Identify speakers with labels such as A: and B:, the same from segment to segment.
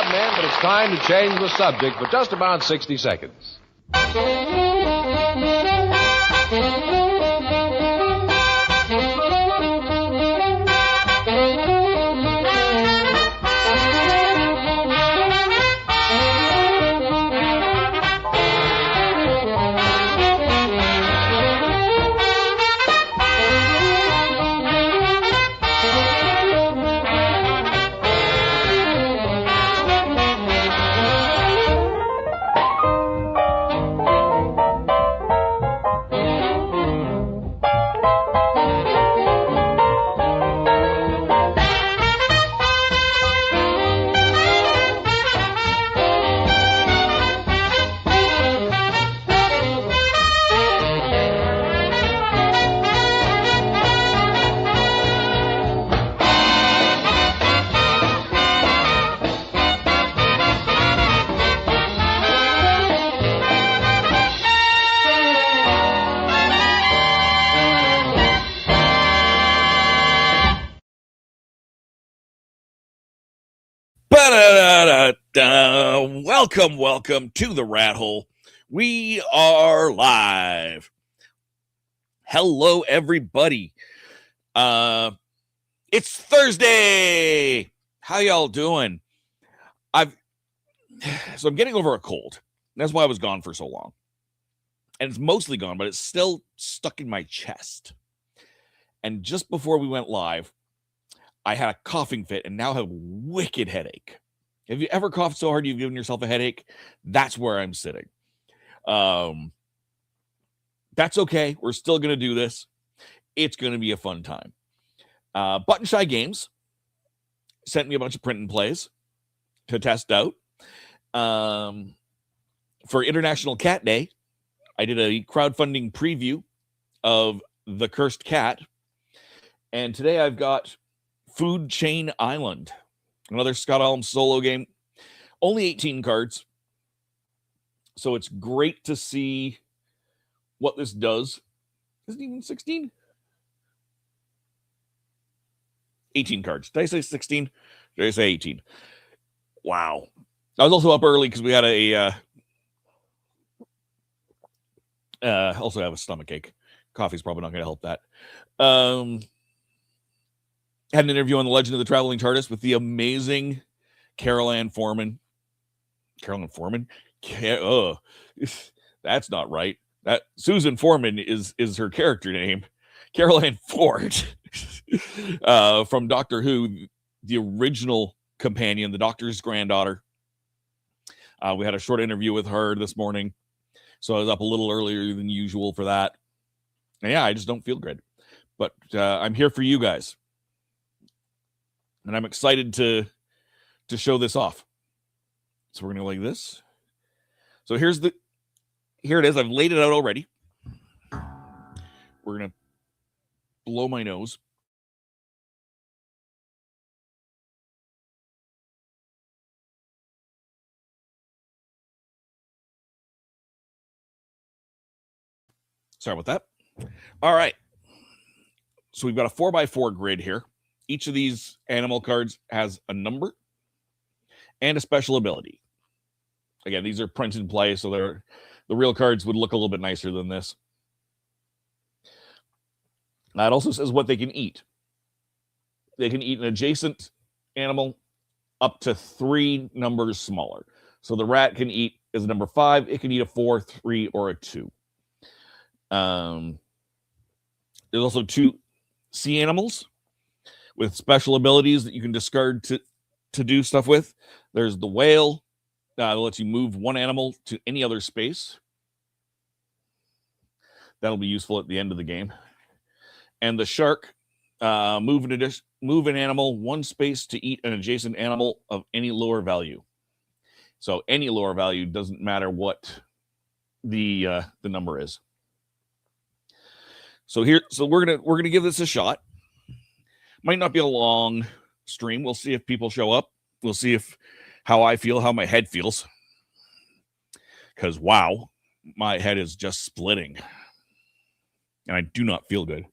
A: come in, but it's time to change the subject for just about 60 seconds.
B: Welcome to the Rat Hole. We are live. Hello, everybody. It's Thursday. How y'all doing? I'm getting over a cold. That's why I was gone for so long. And it's mostly gone, but it's still stuck in my chest. And just before we went live, I had a coughing fit and now have a wicked headache. Have you ever coughed so hard you've given yourself a headache? That's where I'm sitting. That's okay. We're still going to do this. It's going to be a fun time. Button Shy Games sent me a bunch of print and plays to test out. For International Cat Day, I did a crowdfunding preview of The Cursed Cat. And today I've got Food Chain Island, another Scott Alm solo game. Only 18 cards. So it's great to see what this does. Is it even 16? 18 cards. Did I say 16? Did I say 18? Wow. I was also up early because we had also have a stomach ache. Coffee's probably not going to help that. Had an interview on The Legend of the Traveling TARDIS with the amazing Carol Ann Foreman. Carol Ann Foreman? That's not right. That Susan Foreman is her character name. Carol Ann Ford from Doctor Who, the original companion, the Doctor's granddaughter. We had a short interview with her this morning, so I was up a little earlier than usual for that. And yeah, I just don't feel good. But I'm here for you guys. And I'm excited to show this off. So we're going to go like this. So here it is. I've laid it out already. We're going to blow my nose. Sorry about that. All right. So we've got a 4x4 grid here. Each of these animal cards has a number and a special ability. Again, these are print and play, so the real cards would look a little bit nicer than this. It also says what they can eat. They can eat an adjacent animal up to 3 numbers smaller. So the rat can eat as a number 5. It can eat a 4, 3, or a 2. There's also 2 sea animals with special abilities that you can discard to do stuff with. There's the whale that lets you move one animal to any other space. That'll be useful at the end of the game. And the shark, move an animal one space to eat an adjacent animal of any lower value. So any lower value, doesn't matter what the number is. So we're gonna give this a shot. Might not be a long stream. We'll see if people show up. We'll see how I feel, how my head feels. Because wow, my head is just splitting, and I do not feel good.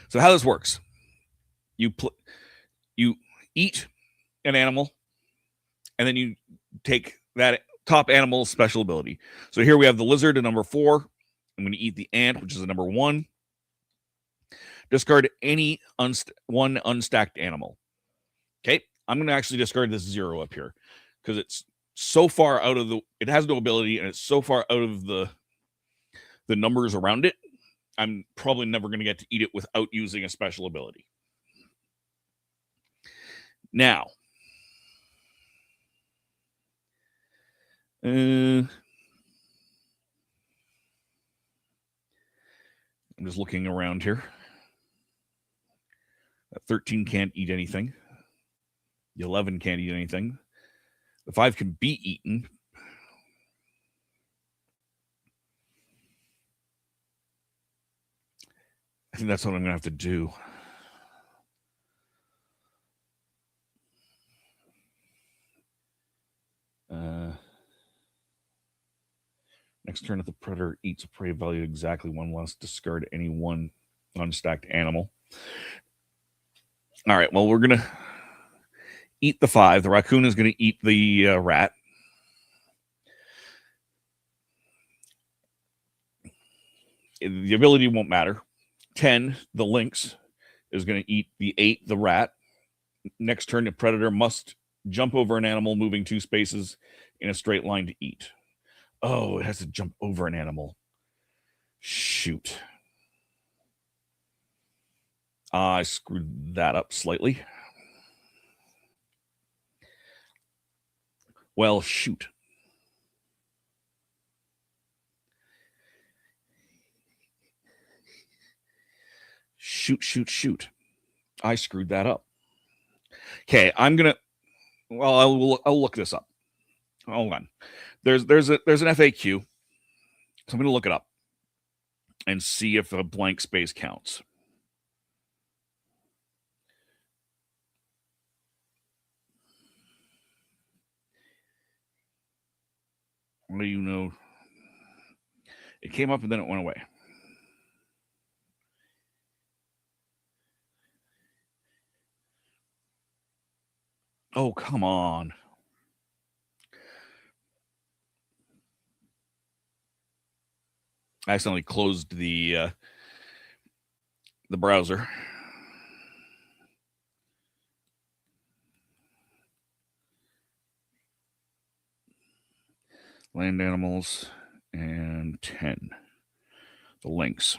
B: So how this works? You eat an animal, and then you take that top animal's special ability. So here we have the lizard at number 4. I'm going to eat the ant, which is a number 1. Discard any one unstacked animal. Okay, I'm going to actually discard this 0 up here because it's so far out of the, it has no ability, and it's so far out of the numbers around it, I'm probably never going to get to eat it without using a special ability. Now, I'm just looking around here. That 13 can't eat anything. The 11 can't eat anything. The 5 can be eaten. I think that's what I'm going to have to do. Next turn, if the predator eats a prey valued exactly 1 less, discard any one unstacked animal. All right, well, we're going to eat the 5. The raccoon is going to eat the rat. The ability won't matter. 10, the lynx, is going to eat the 8, the rat. Next turn, the predator must jump over an animal moving 2 spaces in a straight line to eat. Oh, it has to jump over an animal. Shoot. I screwed that up slightly. Well, shoot. Shoot. I screwed that up. Okay, I'm going to, well, I'll look this up. Hold on. There's an FAQ. So I'm going to look it up and see if a blank space counts. What do you know? It came up and then it went away. Oh, come on. I accidentally closed the browser. Land animals and 10. The lynx.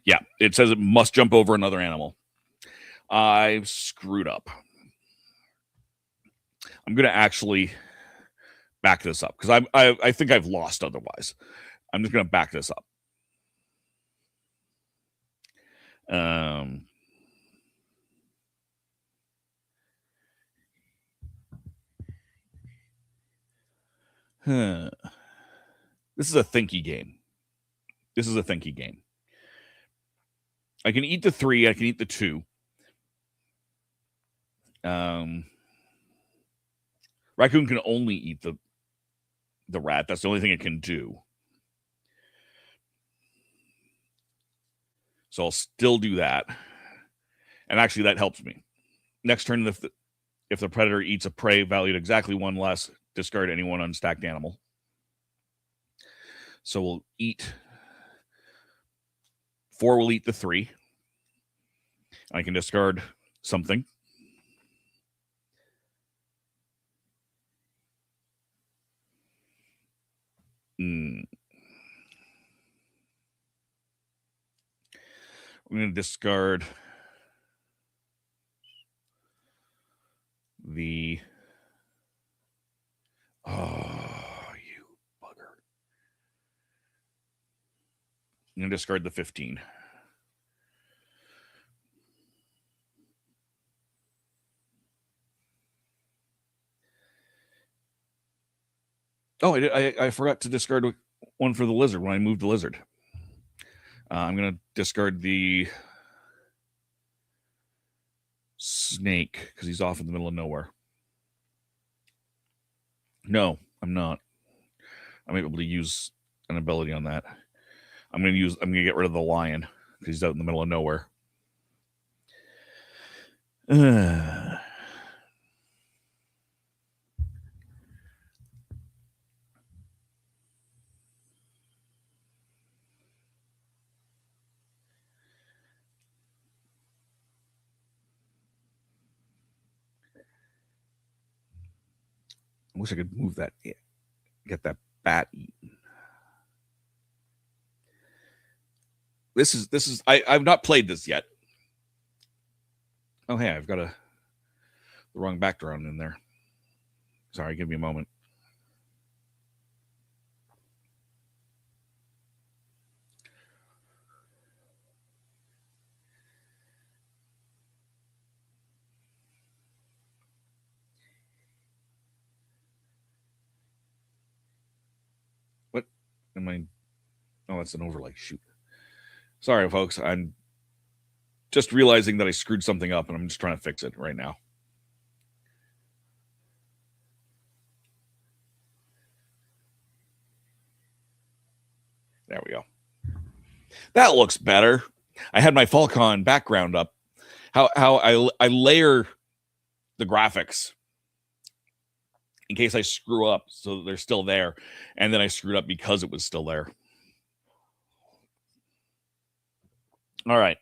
B: Yeah, it says it must jump over another animal. I've screwed up. I'm going to actually back this up because I think I've lost otherwise. I'm just going to back this up. This is a thinky game. I can eat the 3. I can eat the 2. Raccoon can only eat the rat. That's the only thing it can do. So I'll still do that. And actually, that helps me. Next turn, if the predator eats a prey valued exactly 1 less, discard any one unstacked animal. So we'll eat. 4 will eat the 3. I can discard something. I'm going to discard the... Oh, you bugger. I'm going to discard the 15. Oh, I forgot to discard one for the lizard when I moved the lizard. I'm going to discard the snake because he's off in the middle of nowhere. No, I'm not. I'm able to use an ability on that. I'm going to get rid of the lion because he's out in the middle of nowhere. I wish I could move that, get that bat eaten. This is I've not played this yet. Oh, hey, I've got the wrong background in there. Sorry, give me a moment. What am I? Oh, it's an overlay. Shoot. Sorry, folks. I'm just realizing that I screwed something up, and I'm just trying to fix it right now. There we go. That looks better. I had my Falcon background up. How I layer the graphics in case I screw up, so they're still there, and then I screwed up because it was still there. All right.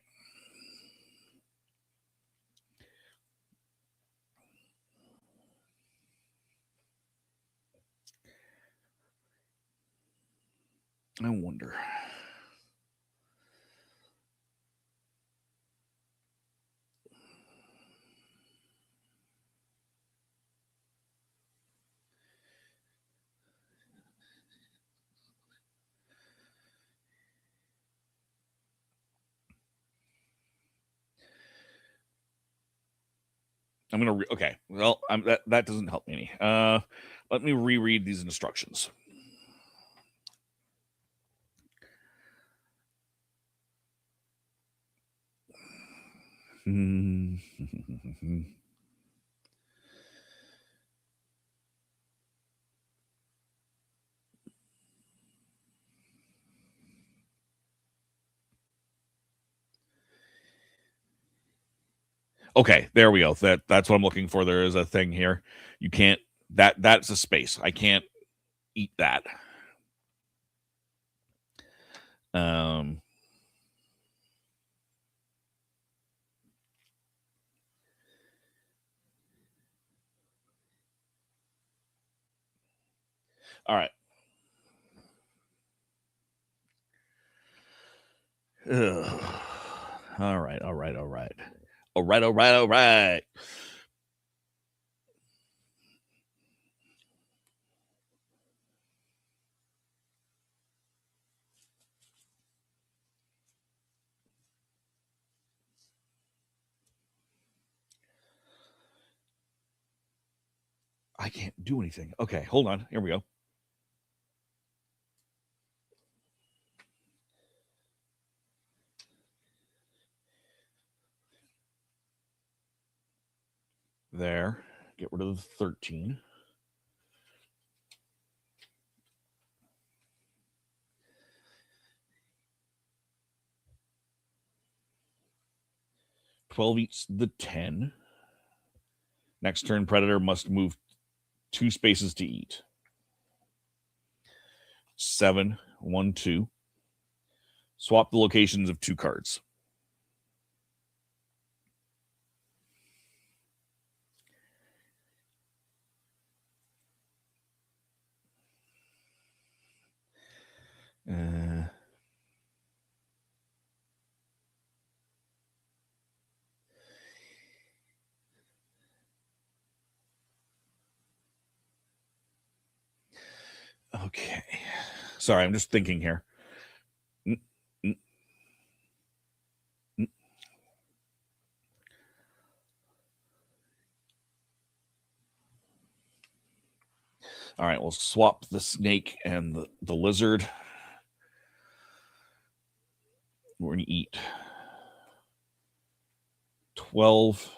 B: I wonder. I'm gonna okay. Well, that doesn't help me any. Let me reread these instructions. Okay, there we go. That's what I'm looking for. There is a thing here. You can't. That's a space. I can't eat that. All right. Ugh. All right. All right. All right. All right. All right. All right. I can't do anything. Okay, hold on. Here we go. There. Get rid of the 13. $12 eats the 10. Next turn, Predator must move 2 spaces to eat. 7, 1, 2. Swap the locations of 2 cards. Okay. Sorry, I'm just thinking here. All right, we'll swap the snake and the lizard. We're going to eat 12.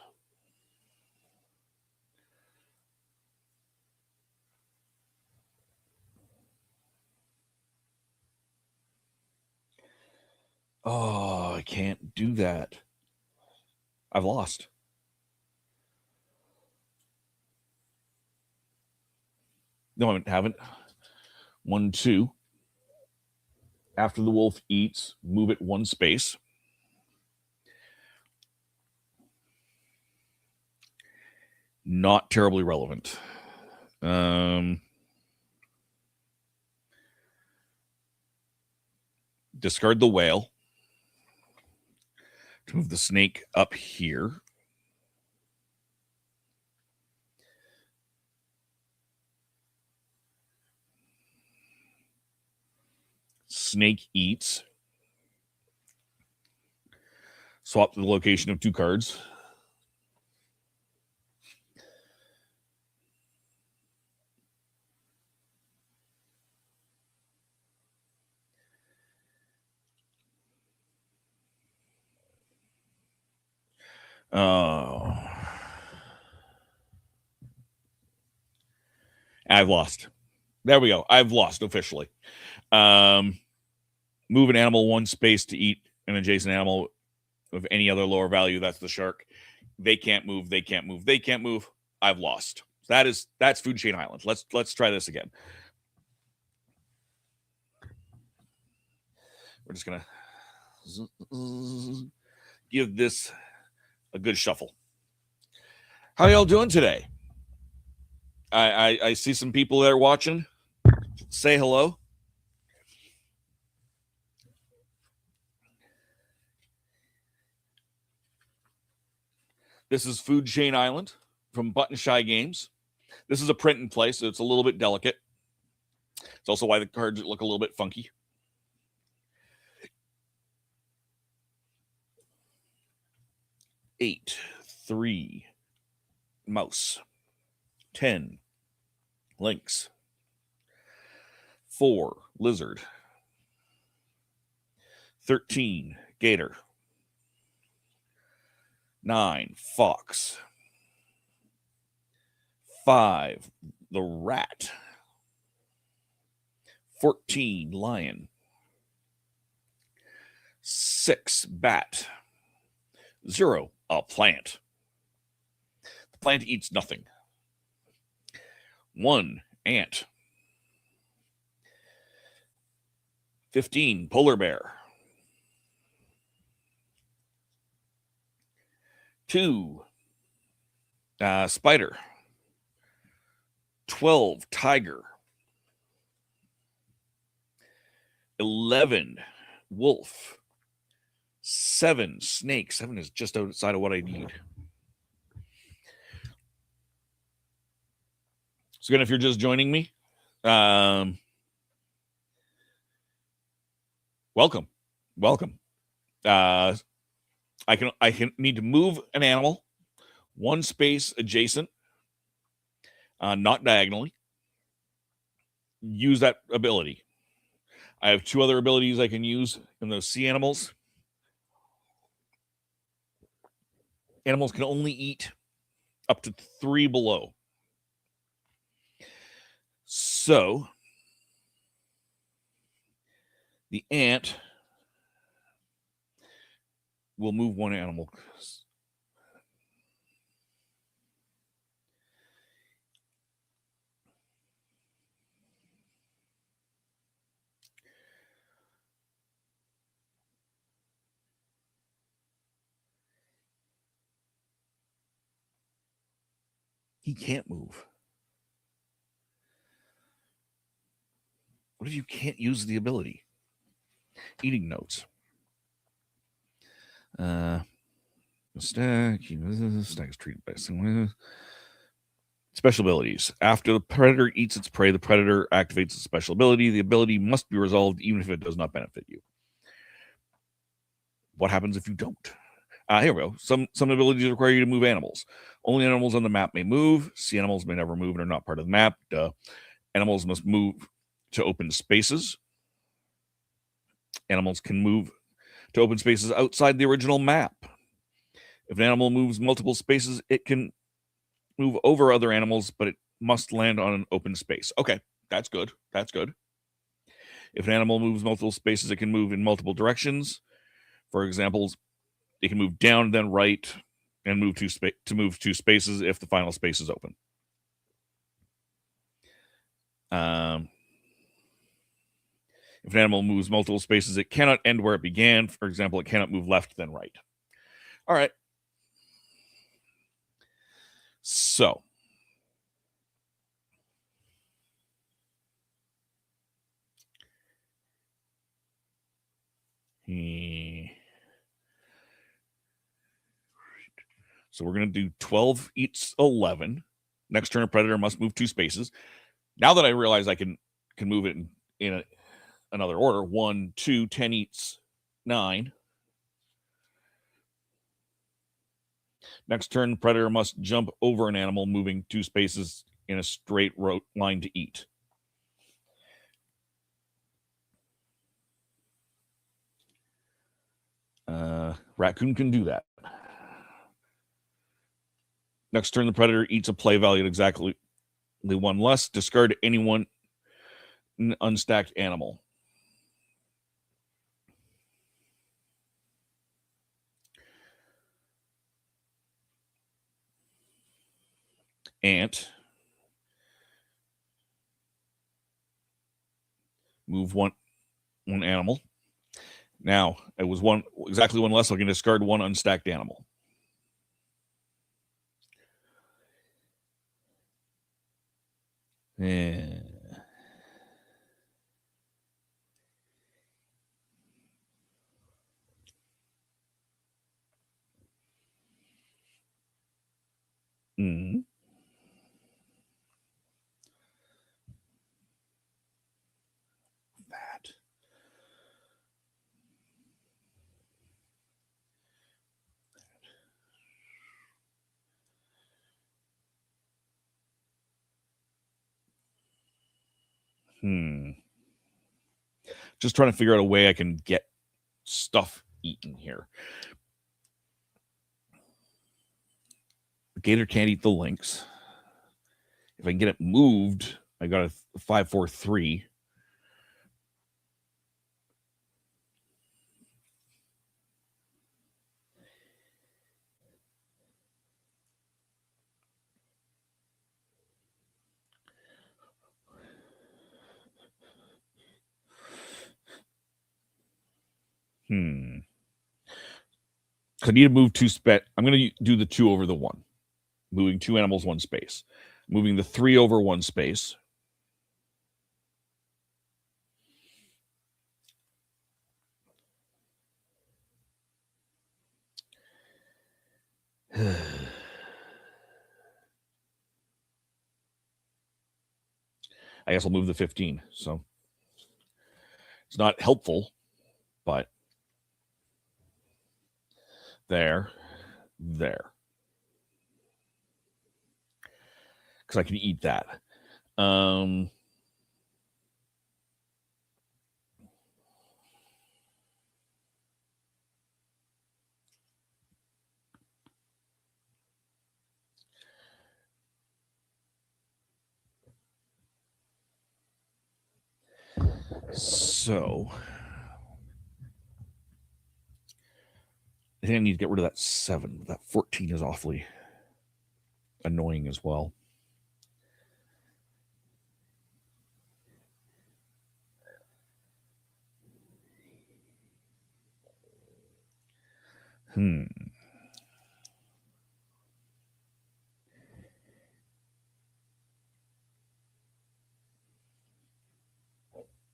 B: Oh, I can't do that. I've lost. No, I haven't. 1, 2. After the wolf eats, move it 1 space. Not terribly relevant. Discard the whale to move the snake up here. Snake eats. Swap the location of 2 cards. Oh. I've lost. There we go. I've lost officially. Move an animal 1 space to eat an adjacent animal of any other lower value. That's the shark. They can't move. They can't move. They can't move. I've lost. That's Food Chain Island. Let's try this again. We're just gonna give this a good shuffle. How y'all doing today? I see some people that are watching. Say hello. This is Food Chain Island from Button Shy Games. This is a print and play, so it's a little bit delicate. It's also why the cards look a little bit funky. Eight, 3, mouse. 10, lynx. 4, lizard. 13, gator. 9, fox. 5, the rat. 14, lion. 6, bat. 0, a plant. The plant eats nothing. 1, ant. 15, polar bear. 2, spider. 12, tiger. 11, wolf. 7, snake. 7 is just outside of what I need. So again, if you're just joining me, welcome. I can need to move an animal 1 space adjacent, not diagonally. Use that ability. I have 2 other abilities I can use in those sea animals. Animals can only eat up to 3 below. So the ant will move 1 animal. He can't move. What if you can't use the ability? Eating notes. Stack is treated by similar special abilities. After the predator eats its prey, the predator activates a special ability. The ability must be resolved even if it does not benefit you. What happens if you don't? Here we go. Some abilities require you to move animals. Only animals on the map may move. Sea animals may never move and are not part of the map. Animals must move to open spaces. Animals can move to open spaces outside the original map. If an animal moves multiple spaces, it can move over other animals, but it must land on an open space. Okay, that's good. If an animal moves multiple spaces, it can move in multiple directions. For example, it can move down, then right, and move two spaces if the final space is open. If an animal moves multiple spaces, it cannot end where it began. For example, it cannot move left, then right. All right. So, we're going to do 12 eats 11. Next turn, a predator must move two spaces. Now that I realize I can move it in another order, 1, 2, 10 eats 9. Next turn, predator must jump over an animal moving two spaces in a straight line to eat. Raccoon can do that. Next turn, the predator eats a play valued exactly one less. Discard any unstacked animal. Ant. Move one animal. Now, it was exactly one less, so I can discard one unstacked animal. Yeah. Mm. That. Just trying to figure out a way I can get stuff eaten here. The gator can't eat the lynx. If I can get it moved, I got a 5-4-3. I need to move two space. I'm going to do the 2 over the 1. Moving 2 animals, 1 space. Moving the 3 over 1 space. I guess I'll move the 15. So it's not helpful, but there. Because I can eat that. So I think I need to get rid of that 7. That 14 is awfully annoying as well.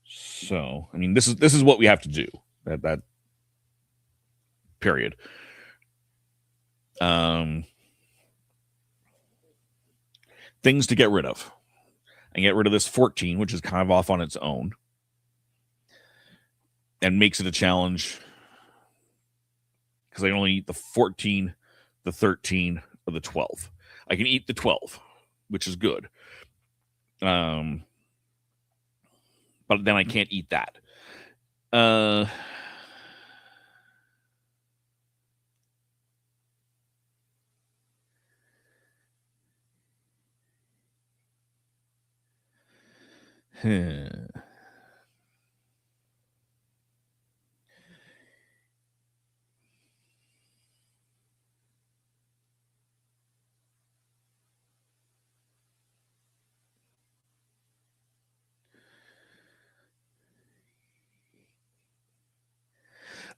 B: So, I mean, this is what we have to do. That period. Things to get rid of. And get rid of this 14, which is kind of off on its own. And makes it a challenge. Because I can only eat the 14, the 13, or the 12. I can eat the 12, which is good. But then I can't eat that.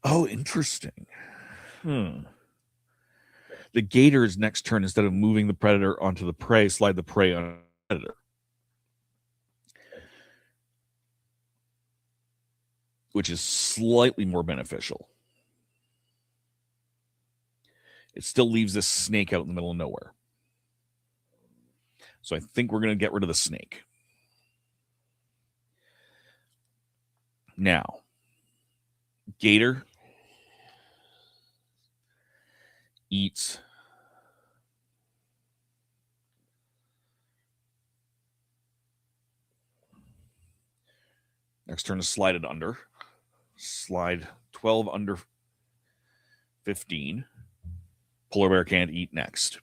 B: Oh, interesting. The Gator's next turn, instead of moving the predator onto the prey, slide the prey on the predator, which is slightly more beneficial. It still leaves this snake out in the middle of nowhere. So I think we're going to get rid of the snake. Now, Gator eats next turn is slide it under. Slide 12 under 15. Polar bear can't eat next.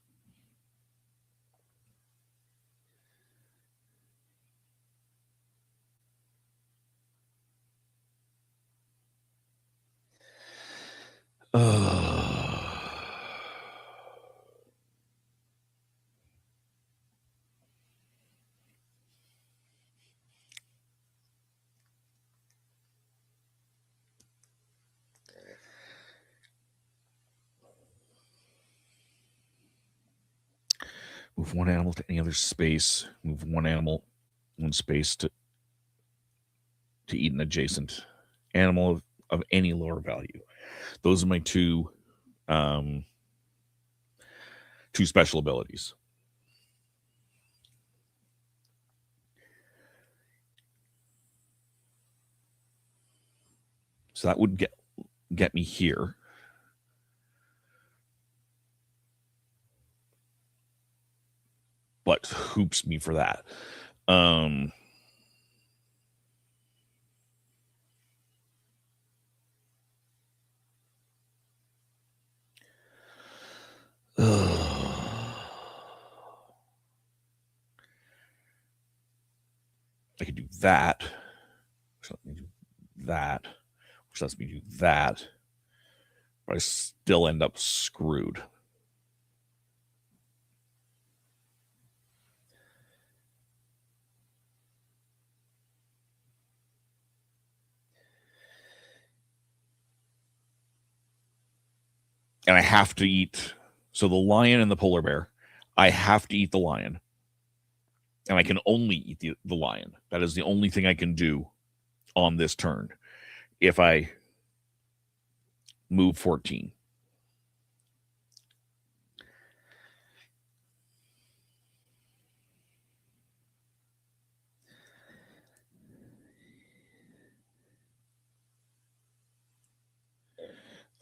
B: Move one animal to any other space. Move one animal, one space to eat an adjacent animal of any lower value. Those are my two special abilities. So that would get me here. But hoops me for that. I could do that. Which lets me do that. Which lets me do that. But I still end up screwed. And I have to eat. So the lion and the polar bear, I have to eat the lion. And I can only eat the lion. That is the only thing I can do on this turn if I move 14.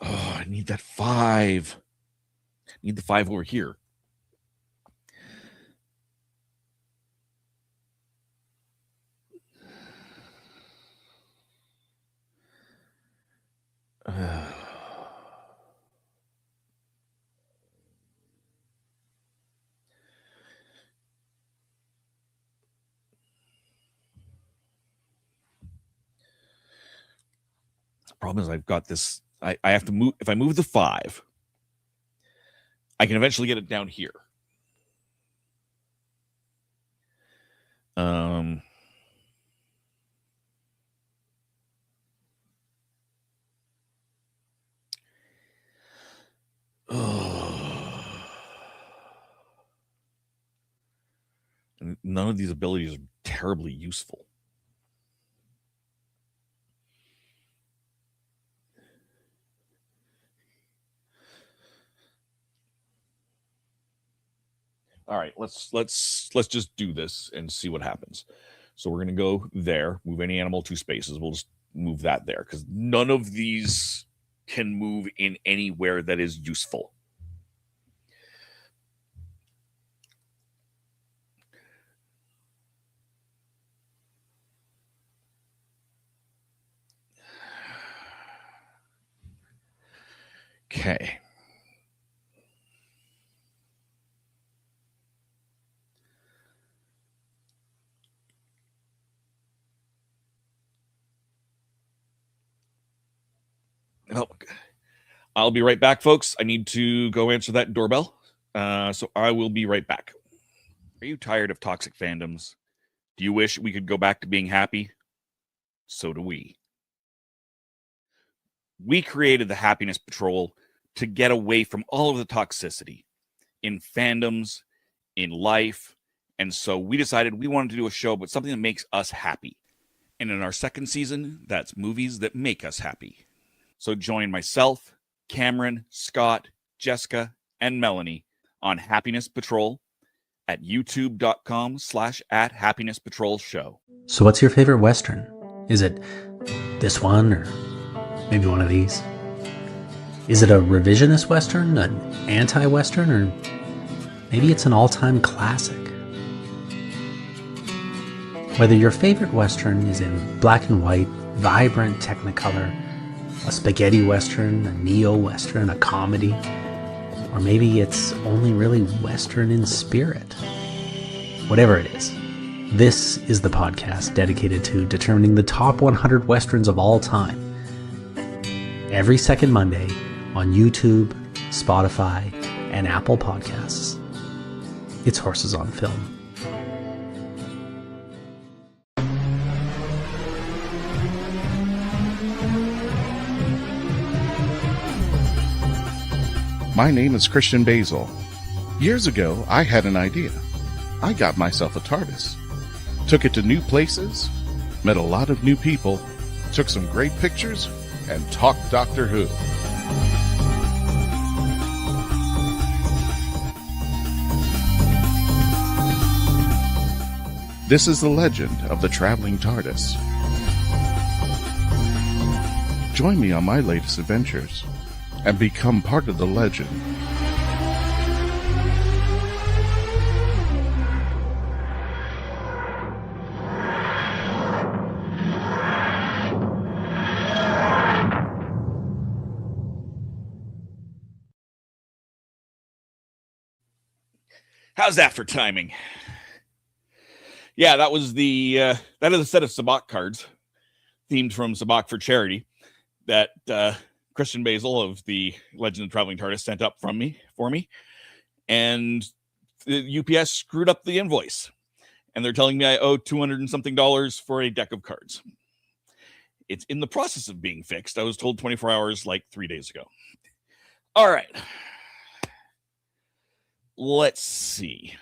B: Oh, I need that 5. I need the 5 over here. Problem is I've got this. I have to move. If I move the 5, I can eventually get it down here. And none of these abilities are terribly useful. All right, let's just do this and see what happens. So we're going to go there, move any animal 2 spaces. We'll just move that there because none of these can move in anywhere that is useful. Okay. Oh, I'll be right back, folks. I need to go answer that doorbell. So I will be right back. Are you tired of toxic fandoms? Do you wish we could go back to being happy? So do we. We created the Happiness Patrol to get away from all of the toxicity in fandoms, in life. And so we decided we wanted to do a show, but something that makes us happy. And in our second season, that's movies that make us happy. So join myself, Cameron, Scott, Jessica, and Melanie on Happiness Patrol at youtube.com/@happinesspatrolshow.
C: So what's your favorite Western? Is it this one or maybe one of these? Is it a revisionist Western, an anti-Western, or maybe it's an all-time classic? Whether your favorite Western is in black and white, vibrant Technicolor, a spaghetti Western, a neo-Western, a comedy, or maybe it's only really Western in spirit. Whatever it is, this is the podcast dedicated to determining the top 100 Westerns of all time. Every second Monday on YouTube, Spotify, and Apple Podcasts. It's Horses on Film.
D: My name is Christian Basil. Years ago, I had an idea. I got myself a TARDIS. Took it to new places, met a lot of new people, took some great pictures, and talked Doctor Who. This is the legend of the traveling TARDIS. Join me on my latest adventures and become part of the legend.
B: How's that for timing? Yeah, that was that is a set of Sabacc cards themed from Sabacc for Charity that Christian Basil of the Legend of the Traveling TARDIS sent up for me, and the UPS screwed up the invoice, and they're telling me I owe $200 and something for a deck of cards. It's in the process of being fixed. I was told 24 hours like 3 days ago. All right. Let's see.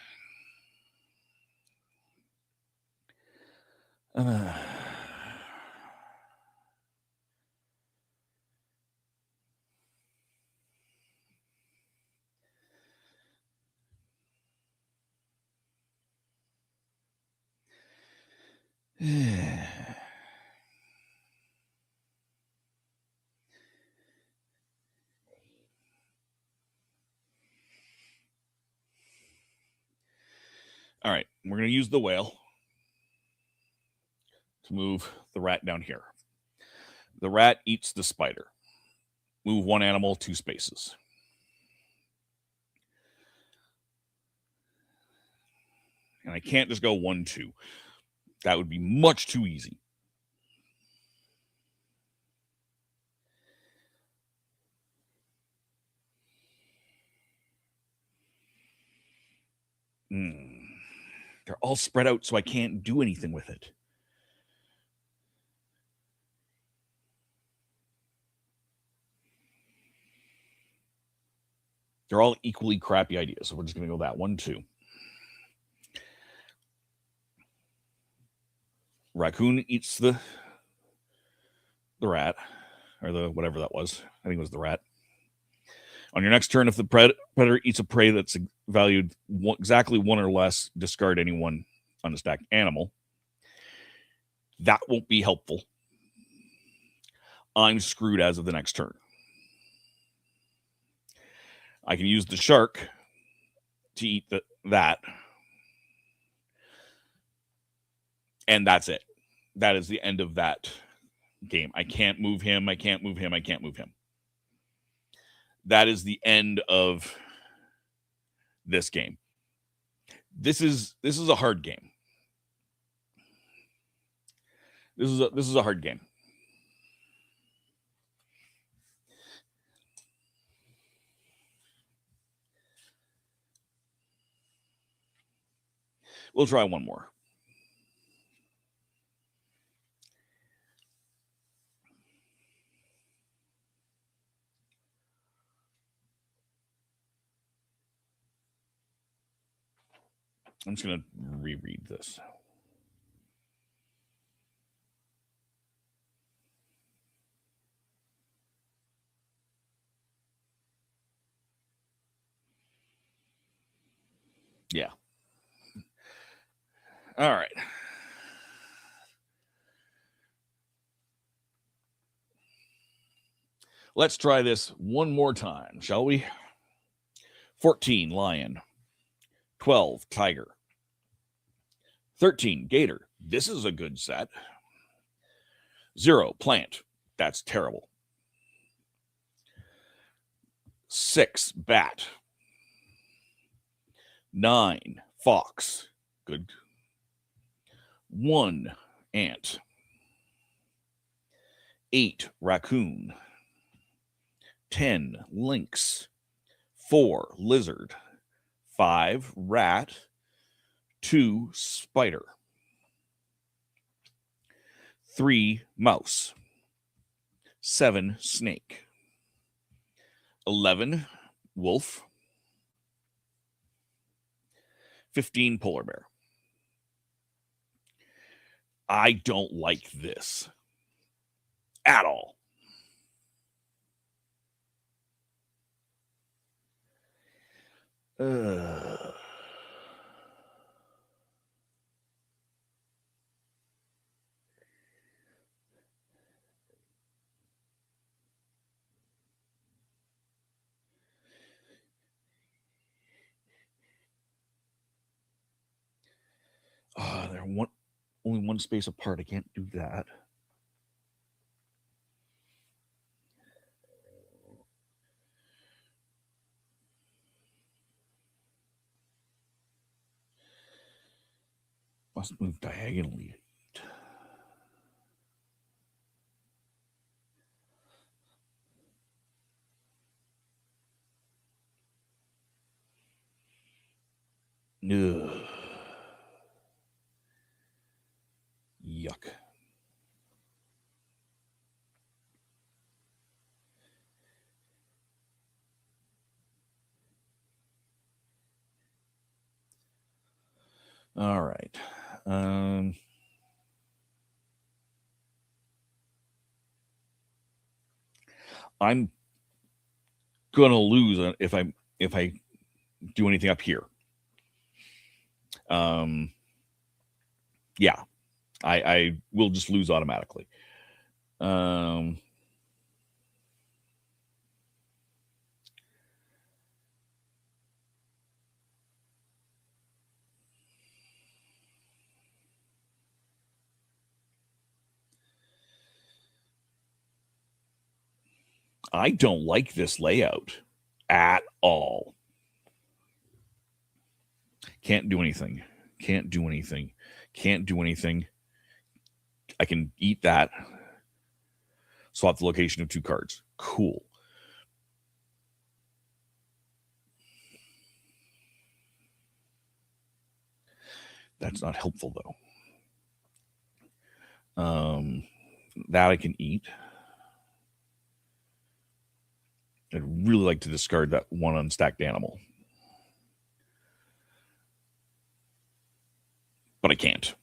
B: All right, we're going to use the whale to move the rat down here. The rat eats the spider. Move one animal 2 spaces. And I can't just go 1, 2. That would be much too easy. They're all spread out, so I can't do anything with it. They're all equally crappy ideas, so we're just going to go that 1, 2. Raccoon eats the rat, or the whatever that was. I think it was the rat. On your next turn, if the predator eats a prey that's valued exactly 1 or less, discard any one unstacked animal. That won't be helpful. I'm screwed as of the next turn. I can use the shark to eat that. And that's it. That is the end of that game. I can't move him. I can't move him. I can't move him. That is the end of this game. This is a hard game. This is a hard game. We'll try one more. I'm just going to reread this. Yeah. All right. Let's try this one more time, shall we? 14, lion. 12, tiger. 13, gator. This is a good set. 0, plant. That's terrible. 6, bat. 9, fox. Good. 1, ant. 8, raccoon. 10, lynx. 4, lizard. 5, rat. 2, spider. 3, mouse. 7, snake. 11, wolf. 15, polar bear. I don't like this at all. They're only one space apart. I can't do that. Must move diagonally. Ugh. Yuck. All right. I'm gonna lose if I do anything up here. Yeah, I will just lose automatically. I don't like this layout at all. Can't do anything. Can't do anything. Can't do anything. I can eat that. Swap the location of 2 cards. Cool. That's not helpful, though. That I can eat. I'd really like to discard that 1 unstacked animal. But I can't.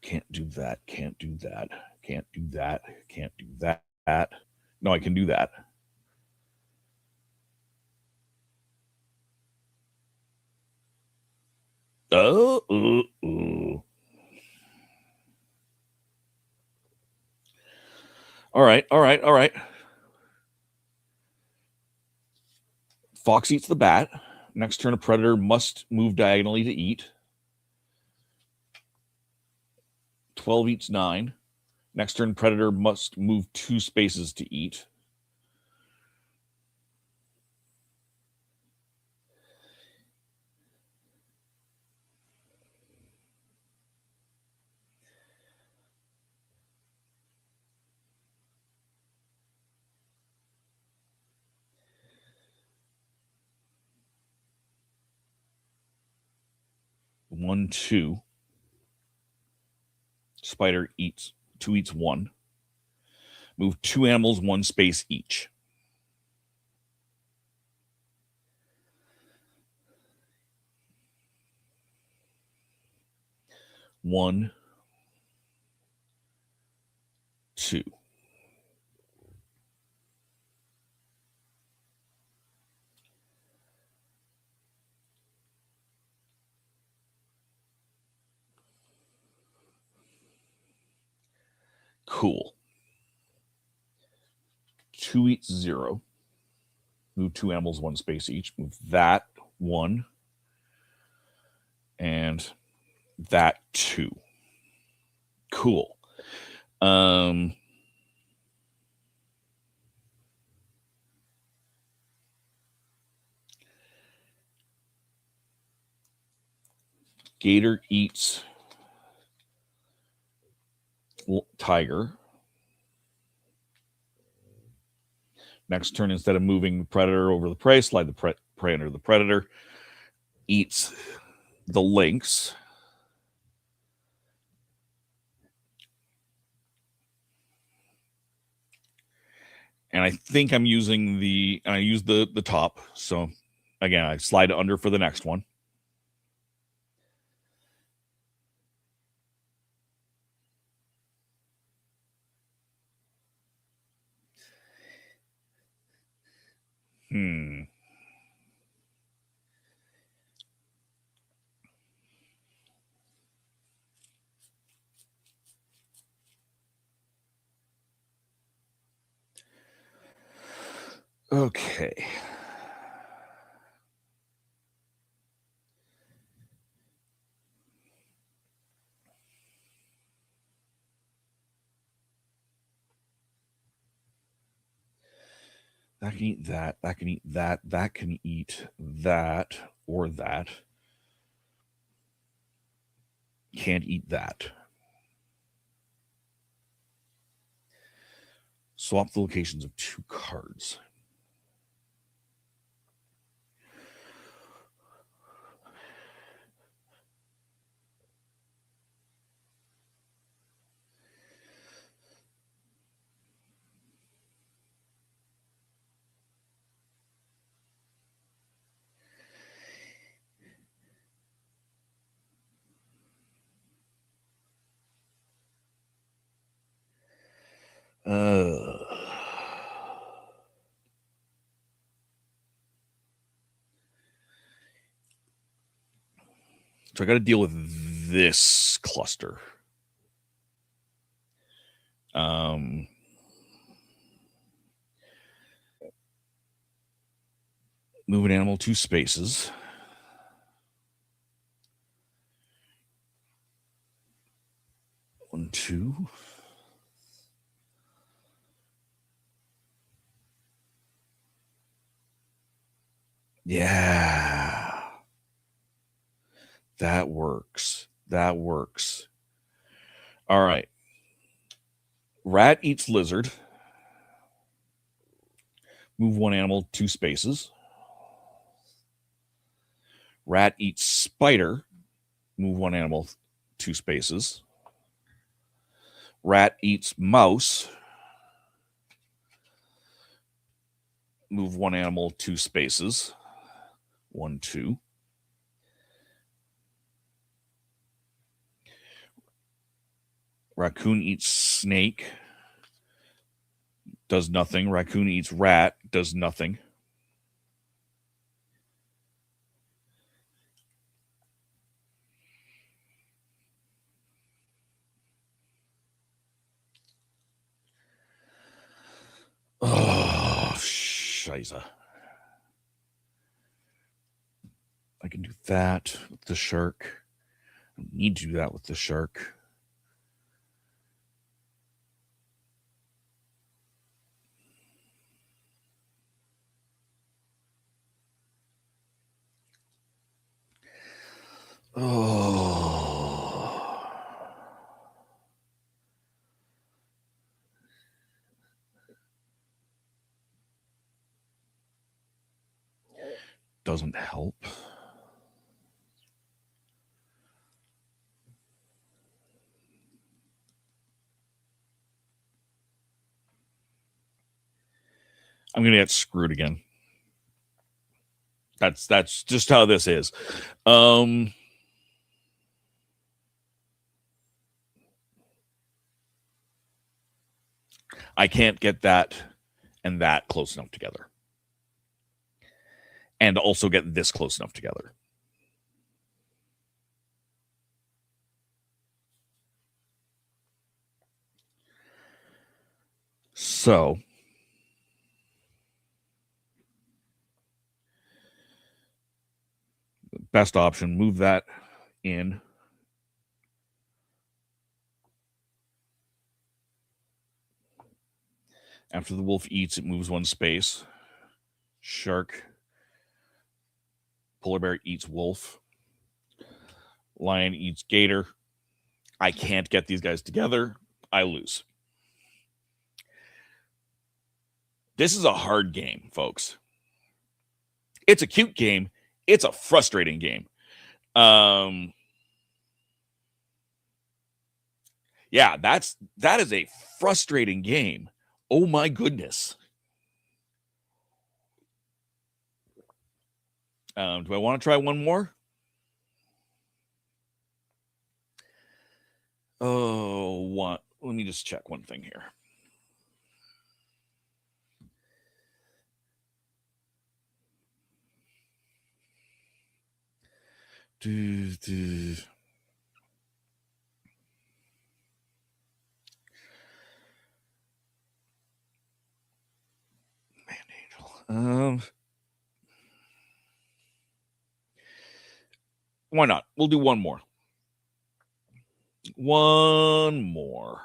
B: Can't do that. Can't do that. Can't do that. Can't do that. No, I can do that. All right. Fox eats the bat. Next turn, a predator must move diagonally to eat. 12 eats 9. Next turn, predator must move 2 spaces to eat. One, 2. Spider eats 2 eats 1. Move 2 animals 1 space each. One, 2. Cool. 2 eats 0. Move 2 animals 1 space each. Move that 1 and that 2. Cool. Gator eats tiger. Next turn, instead of moving predator over the prey, slide the prey under the predator. Eats the lynx. And I think I'm using I use the top. So again, I slide under for the next one. Okay. That can eat that. That can eat that. That can eat that or that. Can't eat that. Swap the locations of 2 cards. So I got to deal with this cluster. Move an animal 2 spaces. One, 2. Yeah. That works. That works. All right. Rat eats lizard. Move 1 animal 2 spaces. Rat eats spider. Move 1 animal 2 spaces. Rat eats mouse. Move 1 animal 2 spaces. 1, 2. Raccoon eats snake. Does nothing. Raccoon eats rat. Does nothing. Oh, scheiße. I can do that with the shark. I need to do that with the shark. Oh. Doesn't help. I'm gonna get screwed again. That's just how this is. I can't get that and that close enough together. And also get this close enough together. So best option, move that in. After the wolf eats, it moves one space. Shark. Polar bear eats wolf. Lion eats gator. I can't get these guys together. I lose. This is a hard game, folks. It's a cute game. It's a frustrating game. Yeah, that is a frustrating game. Oh my goodness. Do I want to try one more? Oh, what? Let me just check one thing here. Man, Angel. Why not? We'll do one more. One more.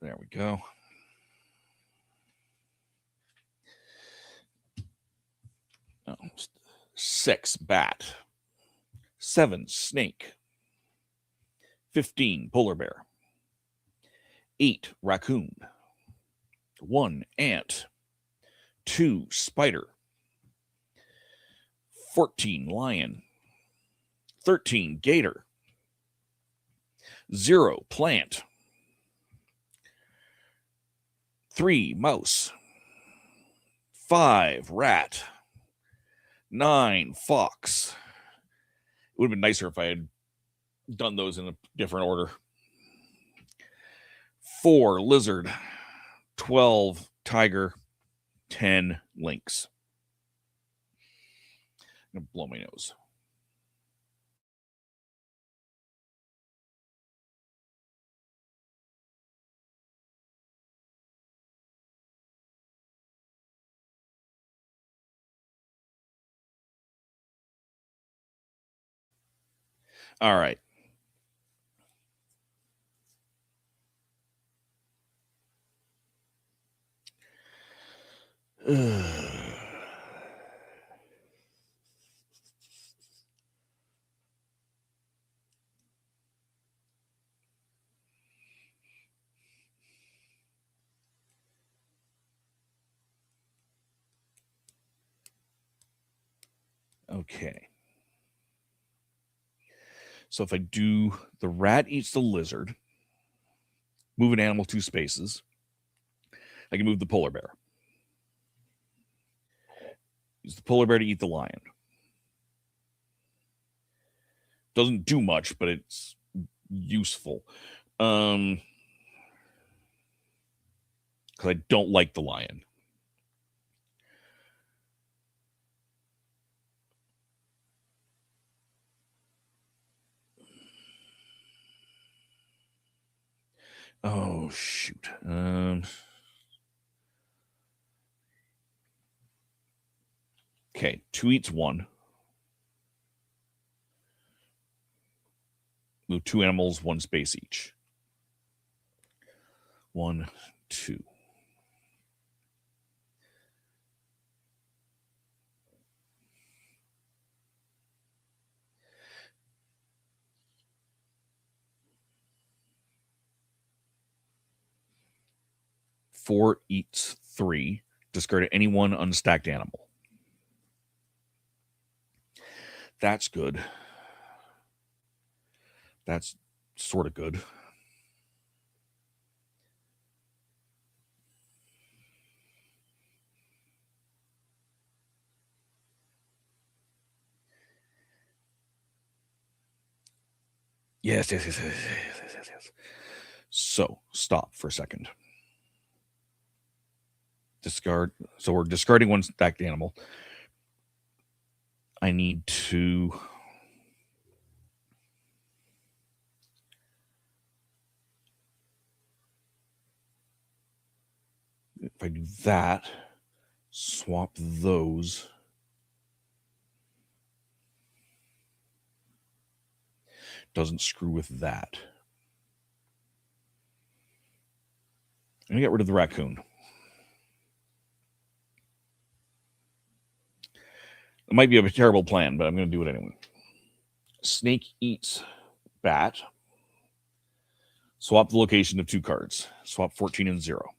B: There we go. Oh, 6 bat. 7 snake. 15 polar bear. 8 raccoon. 1 ant. 2 spider. 14 lion. 13 gator. 0 plant. 3 mouse. 5 rat. 9 fox. It would have been nicer if I had done those in a different order. 4 lizard. 12 tiger. 10 lynx. I'm going to blow my nose. All right. Okay. So if I do the rat eats the lizard, move an animal 2 spaces, I can move the polar bear. Use the polar bear to eat the lion. Doesn't do much, but it's useful. Because I don't like the lion. Oh, shoot. Okay, 2 eats 1. Move 2 animals, 1 space each. 1, 2. 4 eats 3. Discard any one unstacked animal. That's good. That's sort of good. Yes. So stop for a second. Discard. So we're discarding one stacked animal. I need to... If I do that, swap those. Doesn't screw with that. I'm going to get rid of the raccoon. It might be a terrible plan, but I'm going to do it anyway. Snake eats bat. Swap the location of 2 cards. Swap 14 and 0.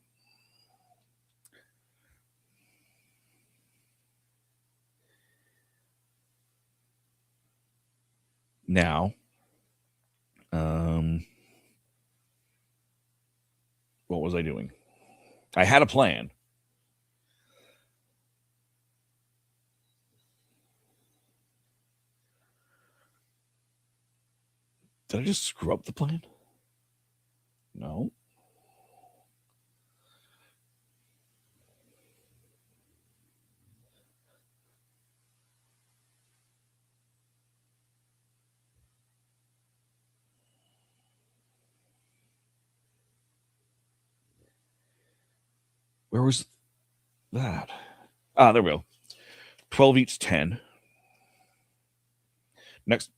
B: Now, what was I doing? I had a plan. Did I just screw up the plan? No. Where was that? There we go. 12 eats 10. Next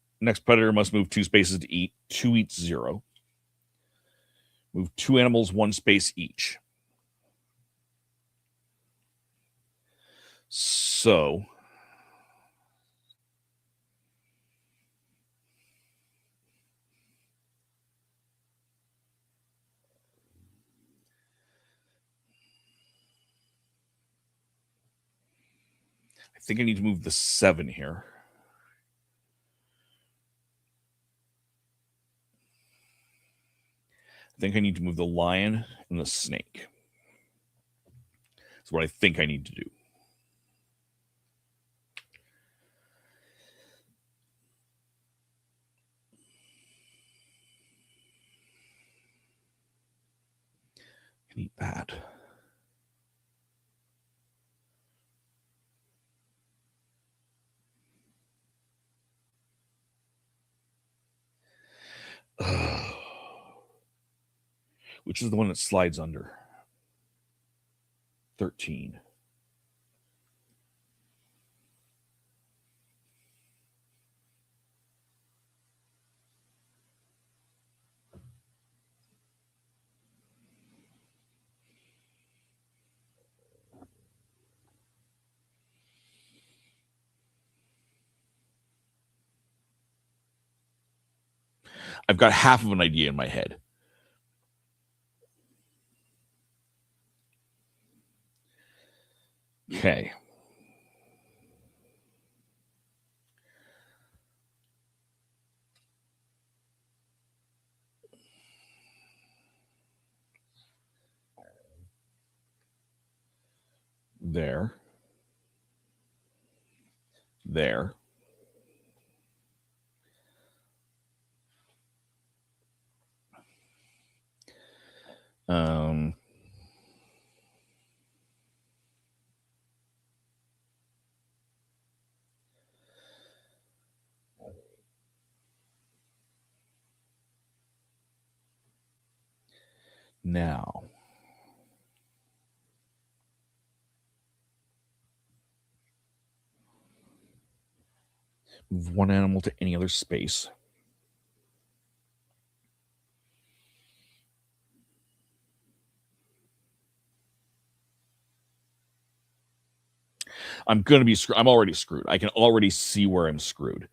B: predator must move 2 spaces to eat. 2 eats 0. Move 2 animals 1 space each. So I think I need to move the 7 here. I think I need to move the lion and the snake. That's what I think I need to do. I can eat that. Which is the one that slides under? 13. I've got half of an idea in my head. Okay. There. Now. Move 1 animal to any other space. I'm going to be screwed. I'm already screwed. I can already see where I'm screwed.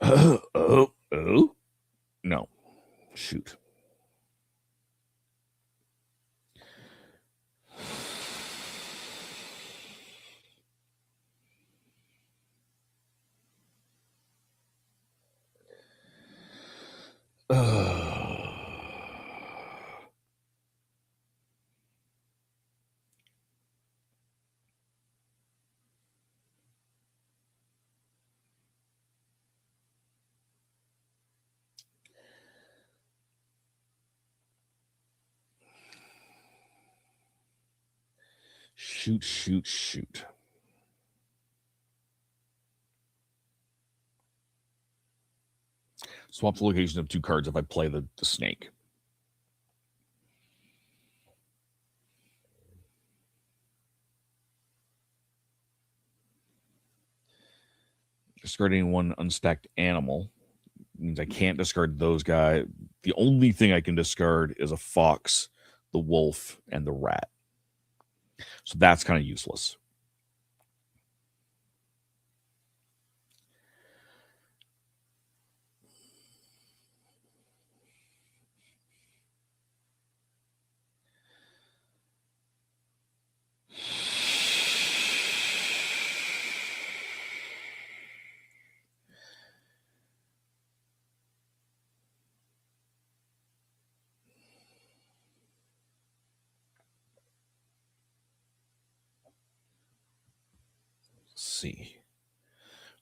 B: Oh. No. Shoot. Shoot. Swap the location of 2 cards if I play the snake. Discarding 1 unstacked animal means I can't discard those guys. The only thing I can discard is a fox, the wolf, and the rat. So that's kind of useless. Let's see.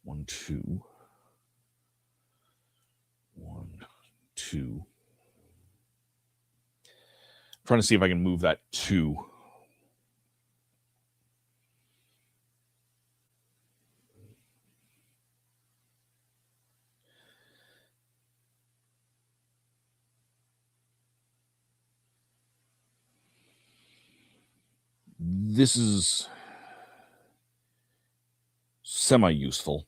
B: 1, 2. 1, 2. Trying to see if I can move that 2. This is semi-useful.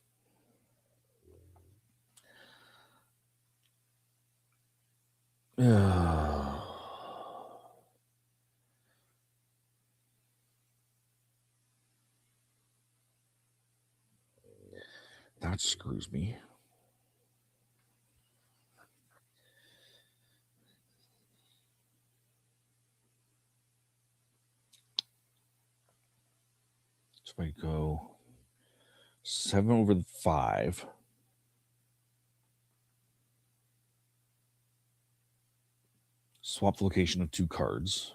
B: That screws me. So I go 7 over the 5. Swap the location of 2 cards.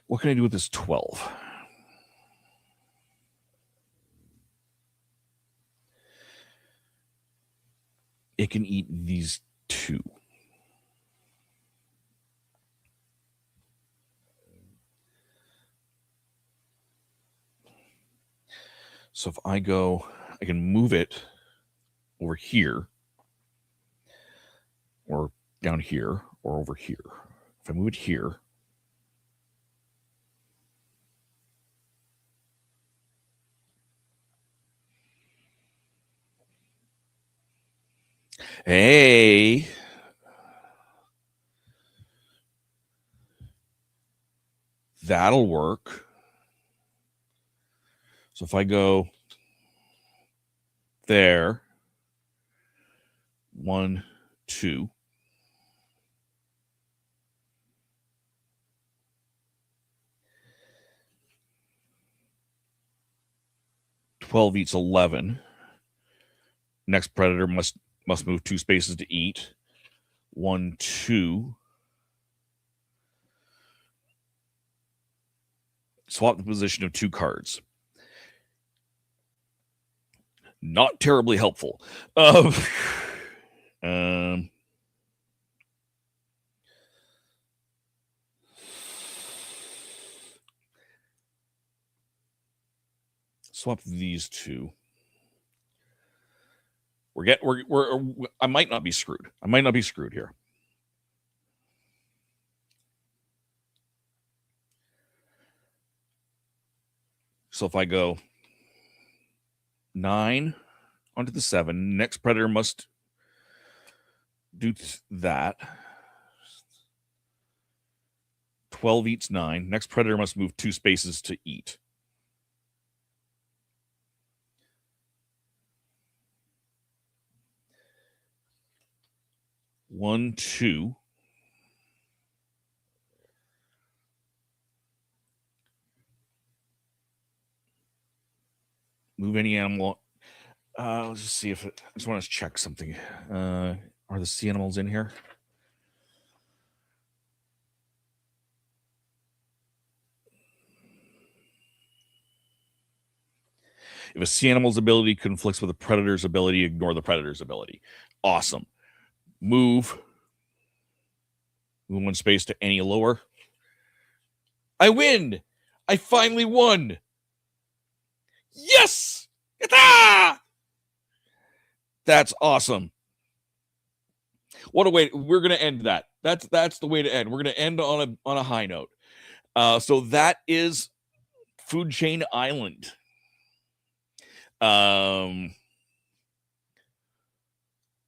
B: What can I do with this 12? It can eat these 2. So if I go, I can move it over here, or down here, or over here. If I move it here, hey, that'll work. So if I go there, 1, 2. "12 eats 11. Next predator must move 2 spaces to eat. 1, 2. Swap the position of 2 cards. Not terribly helpful. Swap these 2. I might not be screwed. I might not be screwed here. So if I go 9 onto the 7. Next predator must do that. 12 eats 9. Next predator must move 2 spaces to eat. One, 2. Move any animal. Let's just see if it. I just want to check something. Are the sea animals in here? If a sea animal's ability conflicts with a predator's ability, ignore the predator's ability. Awesome. Move 1 space to any lower. I win. I finally won. Yes! Ah! That's awesome. What a way. We're going to end that. That's the way to end. We're going to end on a high note. So that is Food Chain Island.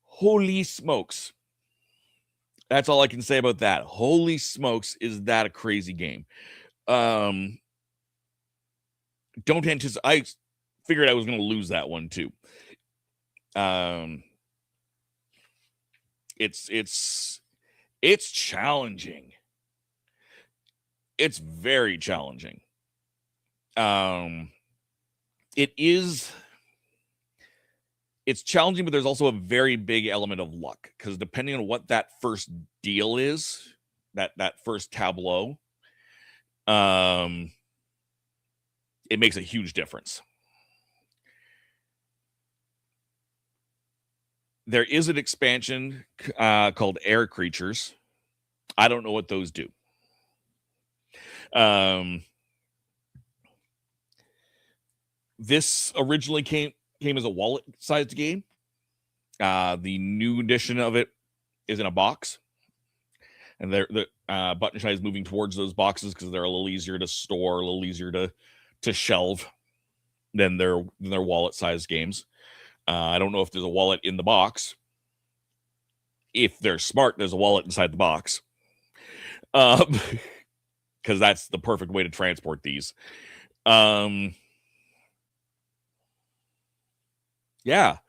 B: Holy smokes. That's all I can say about that. Holy smokes, is that a crazy game. Don't anticipate. I figured I was going to lose that one too. It's challenging. It's very challenging. It's challenging, but there's also a very big element of luck, because depending on what that first deal is, that first tableau, it makes a huge difference. There is an expansion called Air Creatures. I don't know what those do. This originally came as a wallet-sized game. The new edition of it is in a box, and the Button Shy is moving towards those boxes because they're a little easier to store, a little easier to shelve than their wallet-sized games. I don't know if there's a wallet in the box. If they're smart, there's a wallet inside the box, because that's the perfect way to transport these. Yeah,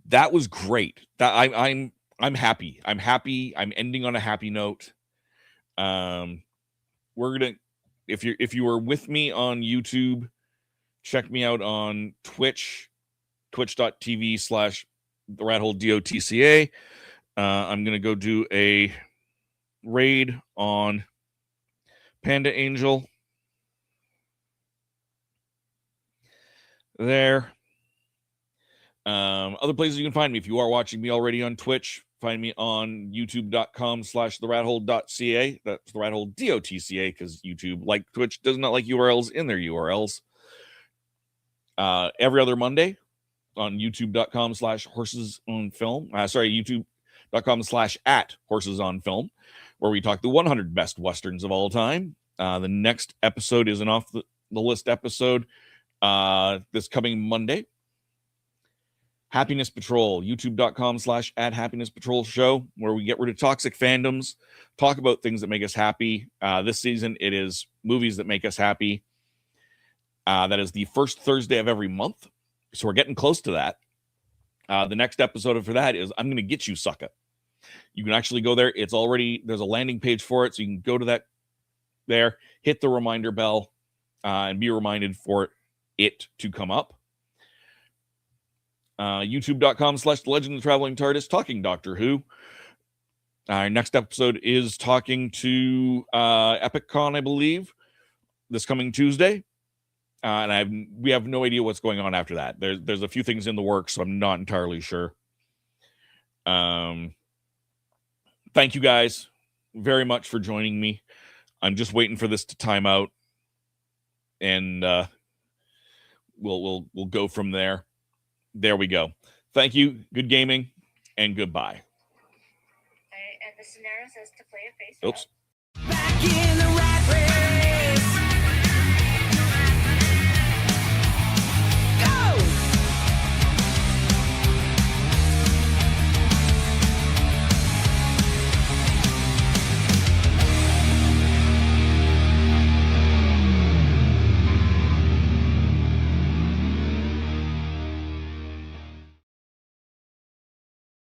B: that was great. I'm happy. I'm happy. I'm ending on a happy note. We're gonna, if you were with me on YouTube, check me out on Twitch, twitch.tv/theratholedotca. I'm gonna go do a raid on Panda Angel. There. Other places you can find me. If you are watching me already on Twitch, find me on youtube.com/theratholedotca. That's the ratholedotca, because YouTube, like Twitch, does not like URLs in their URLs. Every other Monday on youtube.com/horsesonfilm. youtube.com/@horsesonfilm, where we talk the 100 best Westerns of all time. The next episode is an off the list episode this coming Monday. Happiness Patrol, youtube.com/@happinesspatrol show, where we get rid of toxic fandoms, talk about things that make us happy. This season, it is movies that make us happy. That is the first Thursday of every month. So we're getting close to that. The next episode for that is I'm Going to Get You, Sucker. You can actually go there. There's a landing page for it. So you can go to that there, hit the reminder bell, and be reminded for it to come up. youtube.com/The Legend of the Traveling TARDIS, talking Doctor Who. Our next episode is talking to EpicCon, I believe, this coming Tuesday. And we have no idea what's going on after that. There's a few things in the works, so I'm not entirely sure. Thank you guys very much for joining me. I'm just waiting for this to time out, and we'll go from there. There we go. Thank you. Good gaming, and goodbye.
E: And the scenario says to play a face.
B: Oops.
F: Back in the rat race.